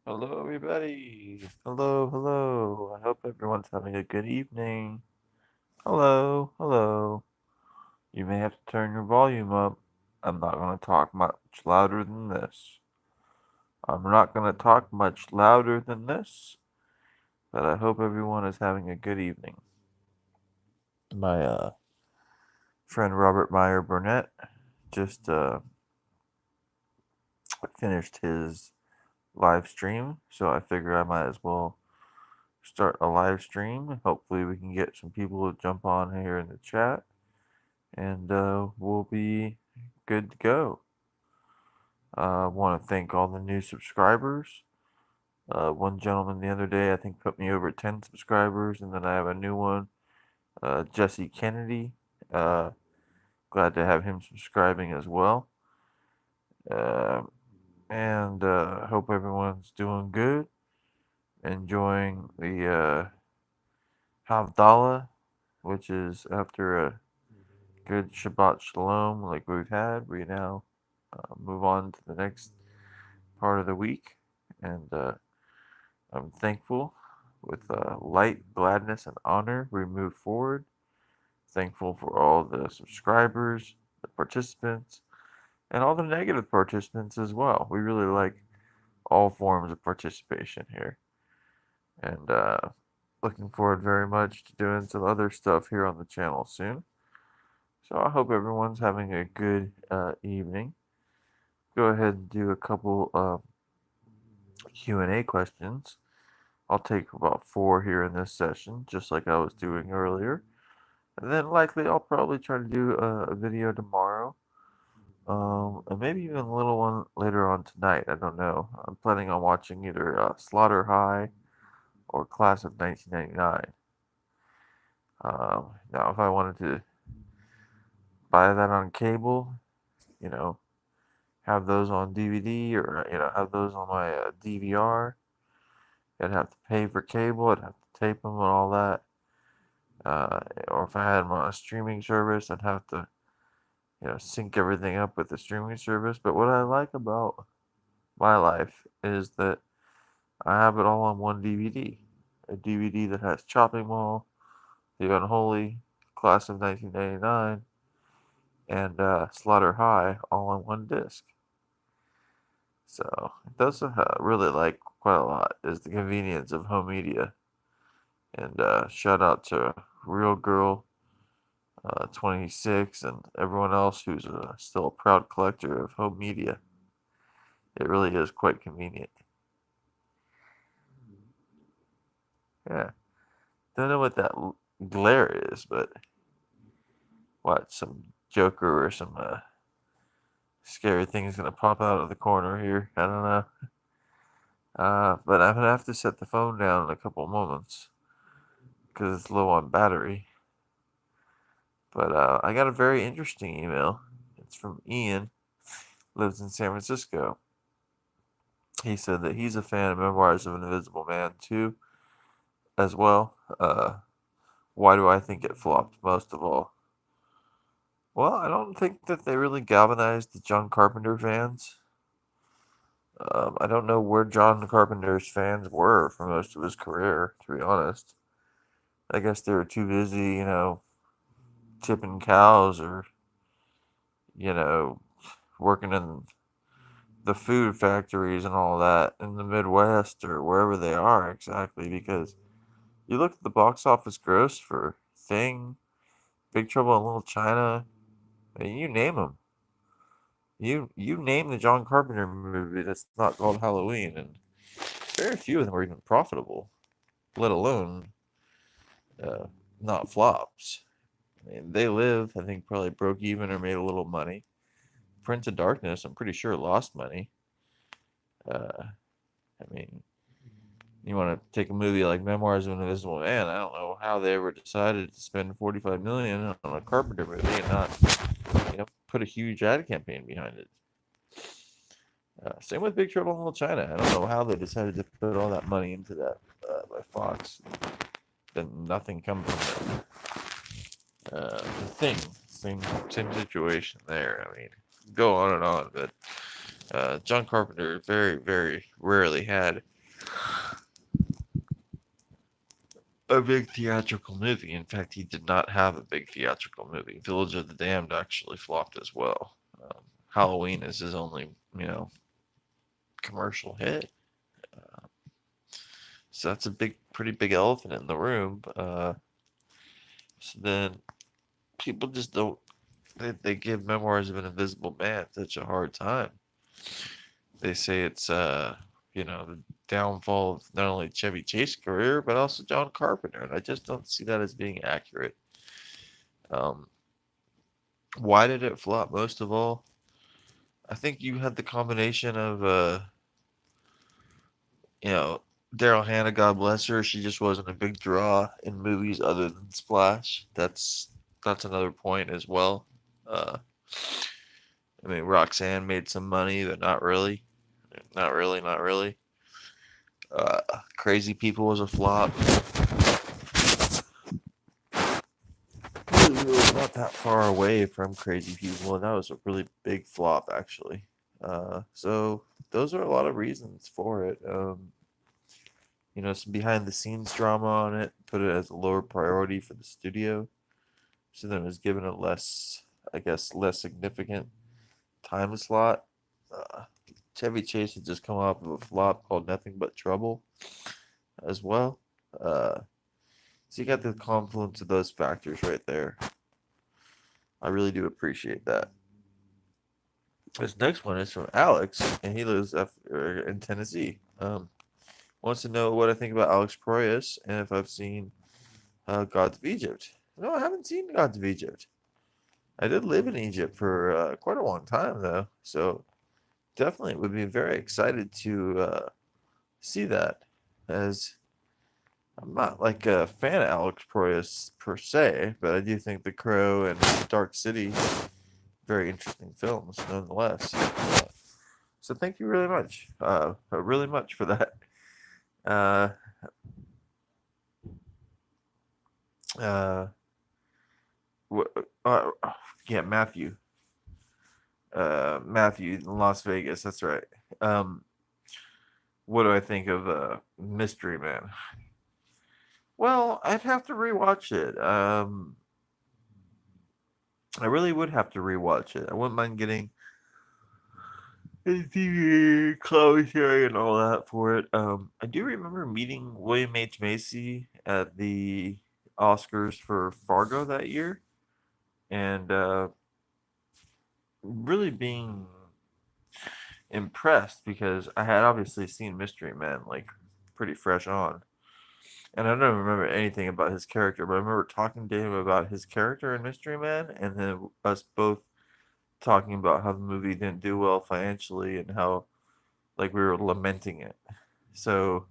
Hello, everybody. Hello, hello. I hope everyone's having a good evening. Hello, hello. You may have to turn your volume up. I'm not going to talk much louder than this. I'm not going to talk much louder than this, but I hope everyone is having a good evening. My friend Robert Meyer Burnett just finished his live stream, so I figure I might as well start a live stream. Hopefully, we can get some people to jump on here in the chat, and we'll be good to go. I want to thank all the new subscribers. One gentleman the other day, I think, put me over 10 subscribers, and then I have a new one, Jesse Kennedy. Glad to have him subscribing as well. Uh, and hope everyone's doing good, enjoying the Havdalah, which is after a good Shabbat Shalom like we've had. We now move on to the next part of the week, and I'm thankful. With light, gladness, and honor, we move forward. Thankful for all the subscribers, the participants, and all the negative participants as well. We really like all forms of participation here, and looking forward very much to doing some other stuff here on the channel soon. So I hope everyone's having a good evening. Go ahead and do a couple Q&A questions. I'll take about 4 here in this session, just like I was doing earlier. And then likely I'll probably try to do a video tomorrow. And maybe even a little one later on tonight. I don't know. I'm planning on watching either Slaughter High or Class of 1999. Now, if I wanted to buy that on cable, you know, have those on DVD or, have those on my DVR, I'd have to pay for cable, I'd have to tape them and all that. Or if I had them on a streaming service, I'd have to, sync everything up with the streaming service. But what I like about my life is that I have it all on one DVD. A DVD that has Chopping Mall, The Unholy, Class of 1999, and Slaughter High all on one disc. So that's what I really like quite a lot is the convenience of home media. And shout out to Real Girl 26 and everyone else who's still a proud collector of home media. It really is quite convenient. Yeah. Don't know what that glare is, but what, some Joker or some scary thing is going to pop out of the corner here. I don't know. But I'm going to have to set the phone down in a couple moments because it's low on battery. But I got a very interesting email. It's from Ian, lives in San Francisco. He said that he's a fan of Memoirs of an Invisible Man too, as well. Why do I think it flopped most of all? Well, I don't think that they really galvanized the John Carpenter fans. I don't know where John Carpenter's fans were for most of his career, to be honest. I guess they were too busy, tipping cows or, working in the food factories and all that in the Midwest or wherever they are exactly. Because you look at the box office gross for Thing, Big Trouble in Little China, and you name them. You name the John Carpenter movie that's not called Halloween, and very few of them are even profitable, let alone uh, not flops. I mean, They Live, I think, probably broke even or made a little money. Prince of Darkness, I'm pretty sure lost money. I mean, you want to take a movie like Memoirs of an Invisible Man? I don't know how they ever decided to spend 45 million on a Carpenter movie and not, put a huge ad campaign behind it. Same with Big Trouble in Little China. I don't know how they decided to put all that money into that by Fox. Then nothing comes from it. The Thing, same situation there. I mean, go on and on, but John Carpenter very, very rarely had a big theatrical movie. In fact, he did not have a big theatrical movie. Village of the Damned actually flopped as well. Halloween is his only, commercial hit. So that's a pretty big elephant in the room. So then people just don't. They give Memoirs of an Invisible Man such a hard time. They say it's the downfall of not only Chevy Chase's career but also John Carpenter, and I just don't see that as being accurate. Um, why did it flop? Most of all, I think you had the combination of you know, Daryl Hannah, God bless her, she just wasn't a big draw in movies other than Splash. That's another point as well. Uh, I mean, Roxanne made some money, but not really, not really. Uh, Crazy People was a flop. It was not that far away from Crazy People, and that was a really big flop actually. So those are a lot of reasons for it. Some behind the scenes drama on it, put it as a lower priority for the studio. So then it was given a less significant time slot. Uh, Chevy Chase had just come off of a flop called Nothing But Trouble as well. Uh, so you got the confluence of those factors right there. I really do appreciate that. This next one is from Alex, and he lives in Tennessee. Wants to know what I think about Alex Proyas and if I've seen Gods of Egypt. No, I haven't seen Gods of Egypt. I did live in Egypt for quite a long time, though, so definitely would be very excited to see that. As I'm not like a fan of Alex Proyas per se, but I do think The Crow and Dark City very interesting films, nonetheless. So thank you really much for that. Uh, uh, uh, yeah, Matthew in Las Vegas. That's right. Um, what do I think of Mystery Man? Well, I'd have to rewatch it. I really would have to rewatch it. I wouldn't mind getting TV commentary and all that for it. I do remember meeting William H. Macy at the Oscars for Fargo that year, and really being impressed because I had obviously seen Mystery Man like pretty fresh on. And I don't remember anything about his character, but I remember talking to him about his character in Mystery Man, and then us both talking about how the movie didn't do well financially and how like we were lamenting it. So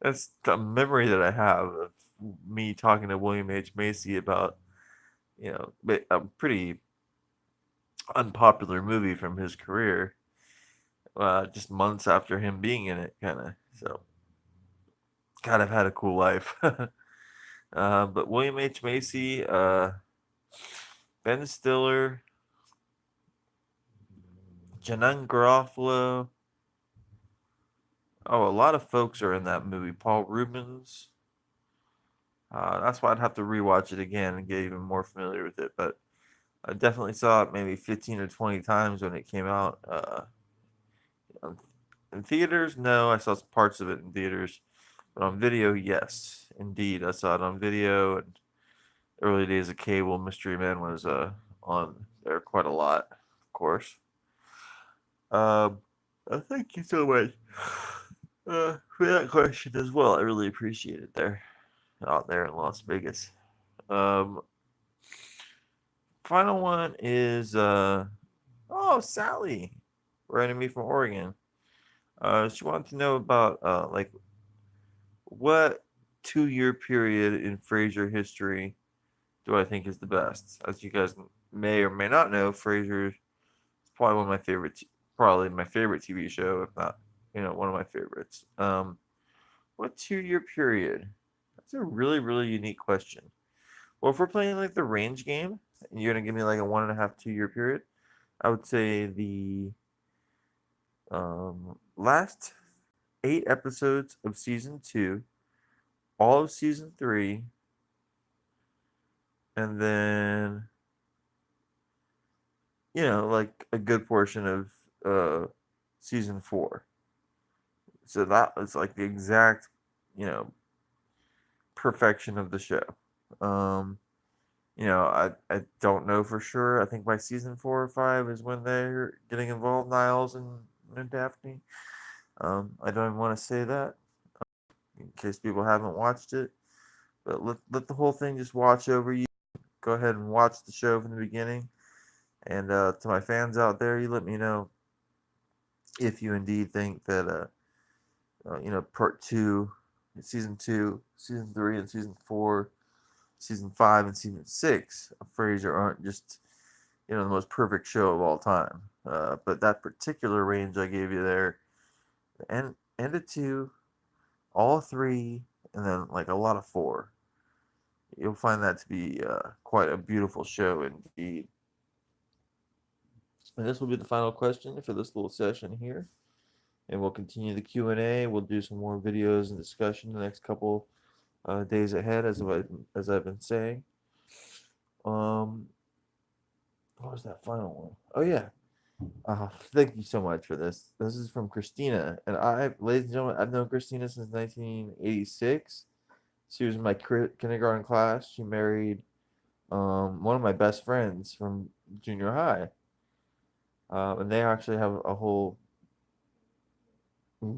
that's a memory that I have of me talking to William H. Macy about a pretty unpopular movie from his career, just months after him being in it, kind of. So kind of had a cool life. But William H. Macy, Ben Stiller, Janan Garofalo. Oh, a lot of folks are in that movie. Paul Rubens. That's why I'd have to rewatch it again and get even more familiar with it. But I definitely saw it maybe 15 or 20 times when it came out. In theaters, no, I saw some parts of it in theaters. But on video, yes. Indeed, I saw it on video. And early days of cable, Mystery Man was on there quite a lot, of course. Thank you so much for that question as well. I really appreciate it there, out there in Las Vegas. Um, Final one is Sally, writing me from Oregon. She wanted to know about like what 2 year period in Frasier history do I think is the best? As you guys may or may not know, Frasier is probably one of my favorite, probably my favorite TV show, if not, one of my favorites. What 2 year period? That's a really, really unique question. Well, if we're playing like the range game, and you're gonna give me like a 1.5, 2 year period, I would say the last 8 episodes of season 2 all of season 3, and then like a good portion of season 4. So that was like the exact, you know, perfection of the show. Um, I don't know for sure. I think by season 4 or 5 is when they're getting involved, Niles and Daphne. I don't even want to say that in case people haven't watched it. But let the whole thing just watch over you. Go ahead and watch the show from the beginning. And to my fans out there, you let me know if you indeed think that part 2, season 2, season 3, and season 4, season 5, and season 6 of Frasier aren't just the most perfect show of all time. But that particular range I gave you there, end of 2, all 3, and then like a lot of 4. You'll find that to be quite a beautiful show indeed. And this will be the final question for this little session here. And we'll continue the Q&A. We'll do some more videos and discussion the next couple days ahead, as I've been saying. What was that final one? Oh yeah. Thank you so much for this. This is from Christina, and ladies and gentlemen, I've known Christina since 1986. She was in my kindergarten class. She married one of my best friends from junior high, and they actually have a whole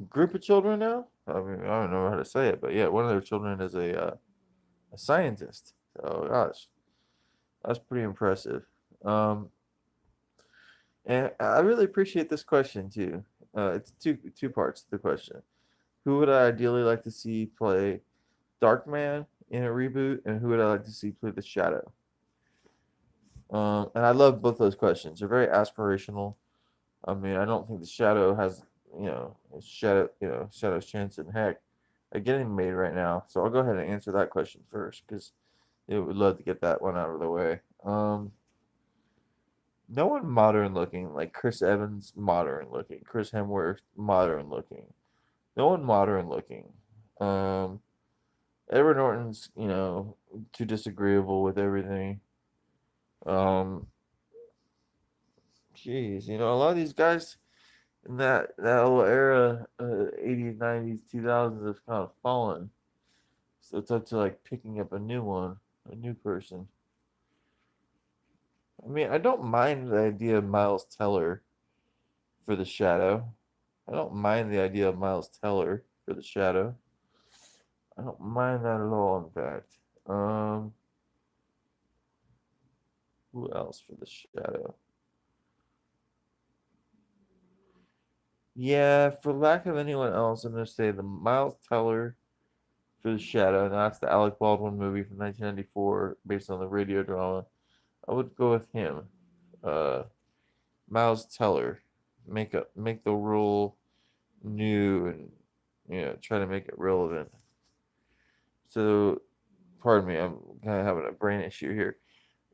group of children now. I mean, I don't know how to say it, but yeah, one of their children is a scientist. So gosh, that's pretty impressive. Um, and I really appreciate this question too. It's two parts to the question. Who would I ideally like to see play Darkman in a reboot, and who would I like to see play the Shadow? And I love both those questions. They're very aspirational. I mean, I don't think the Shadow has, Shadow's chance in heck at getting made right now. So I'll go ahead and answer that question first because it would love to get that one out of the way. No one modern looking like Chris Evans, modern looking. Chris Hemsworth, modern looking. No one modern looking. Um, Edward Norton's, too disagreeable with everything. Um, a lot of these guys in that whole era, 80s, 90s, 2000s, have kind of fallen. So it's up to like picking up a new one, a new person. I mean, I don't mind the idea of Miles Teller for the Shadow. I don't mind the idea of Miles Teller for the Shadow. I don't mind that at all, in fact. Who else for the Shadow? Yeah, for lack of anyone else, I'm gonna say the Miles Teller for the Shadow. And that's the Alec Baldwin movie from 1994, based on the radio drama. I would go with him. Uh, Miles Teller, make the role new and try to make it relevant. So, pardon me, I'm kind of having a brain issue here.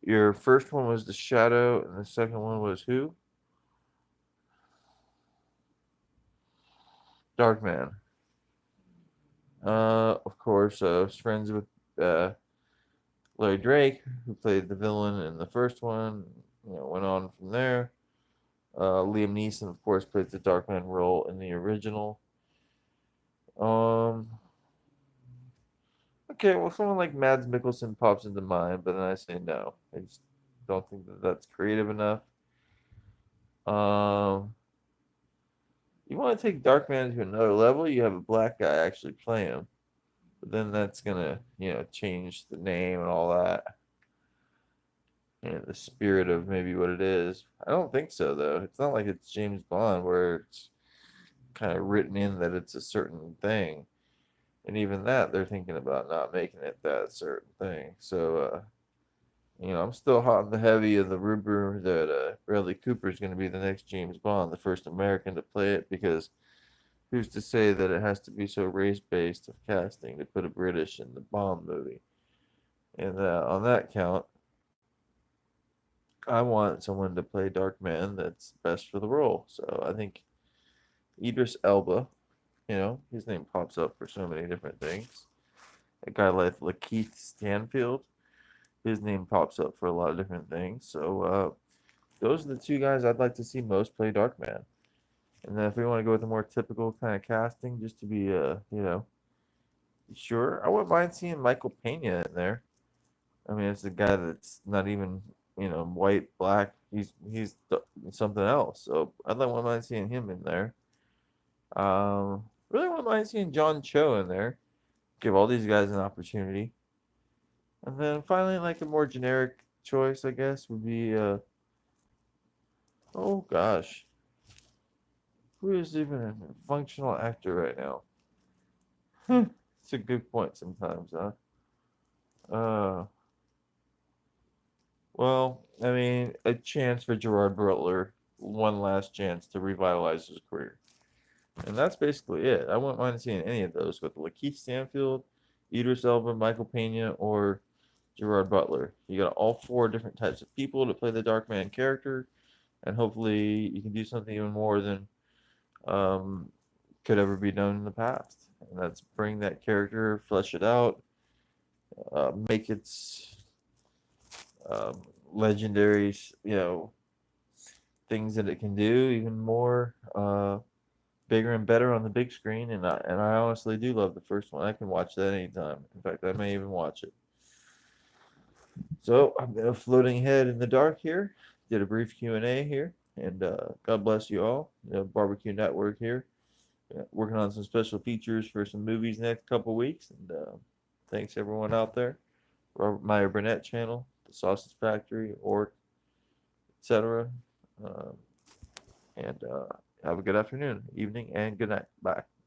Your first one was the Shadow, and the second one was who? Darkman. Of course, I was friends with uh, Larry Drake, who played the villain in the first one. Went on from there. Liam Neeson, of course, played the Darkman role in the original. Um, okay, well, someone like Mads Mikkelsen pops into mind, but then I say no. I just don't think that that's creative enough. Um, you want to take Darkman to another level, you have a black guy actually play him. But then that's gonna, change the name and all that. And the spirit of maybe what it is. I don't think so though. It's not like it's James Bond where it's kind of written in that it's a certain thing. And even that they're thinking about not making it that certain thing. So I'm still hot and the heavy of the rumor that Bradley Cooper is going to be the next James Bond, the first American to play it, because who's to say that it has to be so race based of casting to put a British in the Bond movie? And on that count, I want someone to play Darkman that's best for the role. So I think Idris Elba, his name pops up for so many different things. a guy like Lakeith Stanfield. His name pops up for a lot of different things. So those are the two guys I'd like to see most play Darkman. And then if we want to go with a more typical kind of casting, just to be sure, I wouldn't mind seeing Michael Pena in there. I mean, it's a guy that's not even white, black. Something else. So I'd like wouldn't mind seeing him in there. Really wouldn't mind seeing John Cho in there. Give all these guys an opportunity. And then finally, like a more generic choice, I guess, would be oh gosh, who is even a functional actor right now? It's a good point sometimes, huh? Uh, well, I mean, a chance for Gerard Butler, one last chance to revitalize his career. And that's basically it. I wouldn't mind seeing any of those with Lakeith Stanfield, Idris Elba, Michael Pena, or Gerard Butler. You got all four different types of people to play the Darkman character, and hopefully you can do something even more than um, could ever be done in the past. And that's bring that character, flesh it out, make its um, legendary, things that it can do even more bigger and better on the big screen. And I honestly do love the first one. I can watch that anytime. In fact, I may even watch it. So I'm floating ahead in the dark here. Did a brief Q&A here, and God bless you all. Barbecue Network here, working on some special features for some movies next couple weeks. And thanks everyone out there. Robert Meyer Burnett channel, The Sausage Factory, Orc, etc. Um, and have a good afternoon, evening, and good night. Bye.